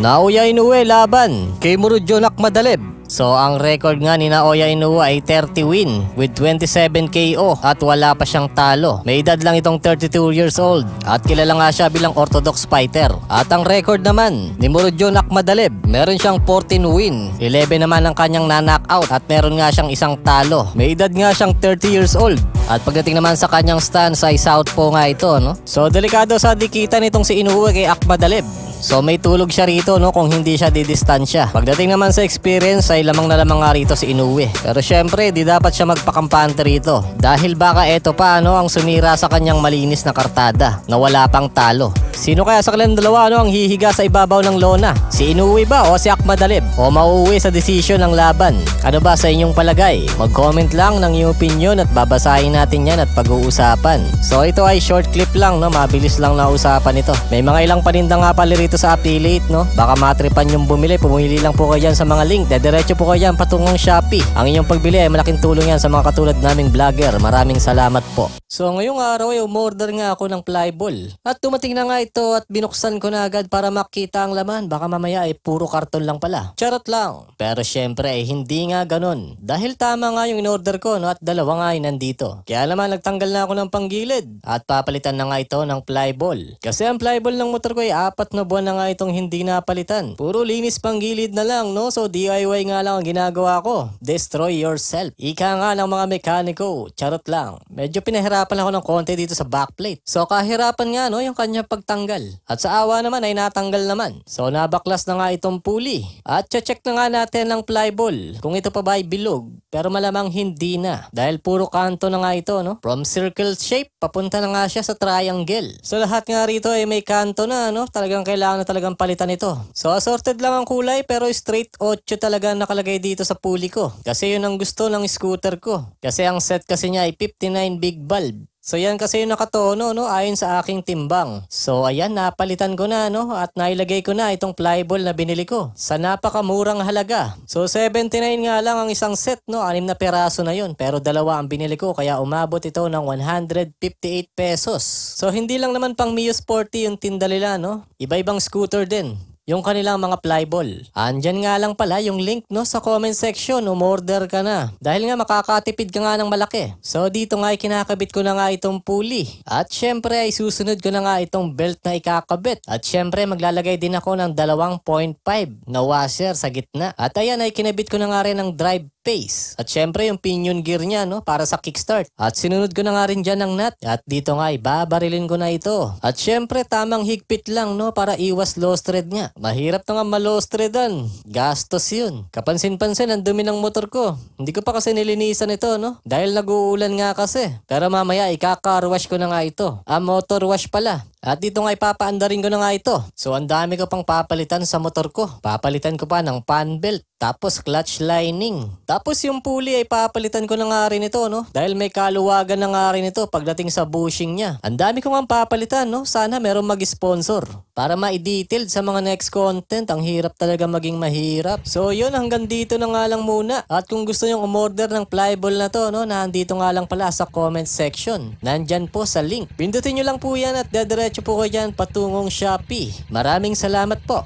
Naoya Inoue laban kay Murodjon Akmadaleb. So ang record nga ni Naoya Inoue ay 30 win with 27 KO at wala pa siyang talo. May edad lang itong 32 years old at kilala nga siya bilang orthodox fighter. At ang record naman ni Murodjon Akmadaleb, meron siyang 14 win, 11 naman ang kanyang na-knockout at meron nga siyang isang talo. May edad nga siyang 30 years old. At pagdating naman sa kanyang stance ay southpaw nga ito, no? So delikado sa dikitan itong si Inoue kay Akmadaleb. So may tulog siya rito, no, kung hindi siya didistansya. Pagdating naman sa experience ay lamang na lamang nga rito si Inoue. Pero syempre di dapat siya magpakampante rito. Dahil baka eto pa, no, ang sumira sa kanyang malinis na kartada na wala pang talo. Sino kaya sa kanilang dalawa, no, ang hihiga sa ibabaw ng lona? Si Inoue ba o si Akmadaleb? O mauuwi sa desisyon ng laban? Ano ba sa inyong palagay? Mag-comment lang ng iyong opinion at babasahin natin yan at pag-uusapan. So ito ay short clip lang, no, mabilis lang na usapan ito. May mga ilang paninda nga pala rito sa affiliate, no? Baka matripan yung bumili, pumili lang po kayo dyan sa mga link. Dediretso po kayo dyan patungong Shopee. Ang inyong pagbili ay malaking tulong yan sa mga katulad naming vlogger. Maraming salamat po. So ngayong araw ay umorder nga ako ng flyball. At dumating na nga ito at binuksan ko na agad para makita ang laman. Baka mamaya ay puro karton lang pala. Charot lang. Pero syempre ay hindi nga ganon. Dahil tama nga yung in-order ko, no? At dalawa nga ay nandito. Kaya naman nagtanggal na ako ng panggilid. At papalitan na nga ito ng flyball. Kasi ang flyball ng motor ko ay 4 na buwan na nga itong hindi napalitan. Puro linis panggilid na lang, no? So DIY nga lang ang ginagawa ko. Destroy yourself. Ika nga ng mga mekaniko. Charot lang. Medyo pinahirapan lang ako ng konti dito sa backplate. So kahirapan nga, no, yung kanya pagtanggal. At sa awa naman ay natanggal naman. So nabaklas na nga itong pulley. At check na nga natin ng flyball kung ito pa ba ay bilog. Pero malamang hindi na. Dahil puro kanto na nga ito, no? From circle shape, papunta na nga siya sa triangle. So lahat nga rito ay may kanto na, no? Talagang kailangan na talagang palitan ito. So assorted lang ang kulay pero straight 8 talaga nakalagay dito sa pulley ko. Kasi yun ang gusto ng scooter ko. Kasi ang set kasi niya ay 59 big bulb. So yan kasi yung nakatono, no, ayon sa aking timbang. So ayan, napalitan ko na, no, at nailagay ko na itong flyball na binili ko sa napakamurang halaga. So 79 nga lang ang isang set, no, 6 na peraso na yun. Pero dalawa ang binili ko kaya umabot ito ng 158 pesos. So hindi lang naman pang Mio Sporty yung tinda nila, no, iba-ibang scooter din yung kanilang mga flyball. Andyan nga lang pala yung link, no, sa comment section. Umorder ka na. Dahil nga makakatipid ka nga ng malaki. So dito nga ay kinakabit ko na nga itong pulley. At syempre ay susunod ko na nga itong belt na ikakabit. At syempre maglalagay din ako ng 2.5 na washer sa gitna. At ayan ay kinabit ko na nga rin ng drive pace. At syempre yung pinion gear niya, no, para sa kickstart. At sinunod ko na nga rin dyan ng nut. At dito nga ay babarilin ko na ito. At syempre tamang higpit lang, no, para iwas lost thread niya. Mahirap na nga ma-lost threadan. Gastos yun. Kapansin-pansin ang dumi ng motor ko. Hindi ko pa kasi nilinisan ito, no, dahil nag-uulan nga kasi. Pero mamaya ikaka-car wash ko na nga ito. Motor wash pala. At dito nga ipapaandarin ko na nga ito. So ang dami ko pang papalitan sa motor ko. Papalitan ko pa ng fan belt. Tapos clutch lining. Tapos yung pulley ay papalitan ko na nga rin ito, no? Dahil may kaluwagan na nga rin ito pagdating sa bushing niya. Ang dami ko nga papalitan, no? Sana meron mag-sponsor para ma-detailed sa mga next content. Ang hirap talaga maging mahirap. So yun, hanggang dito na nga lang muna. At kung gusto nyong umorder ng flyball na to, no, nandito nga lang pala sa comment section. Nandyan po sa link. Pindutin nyo lang po yan at dediretso po kayo dyan patungong Shopee. Maraming salamat po.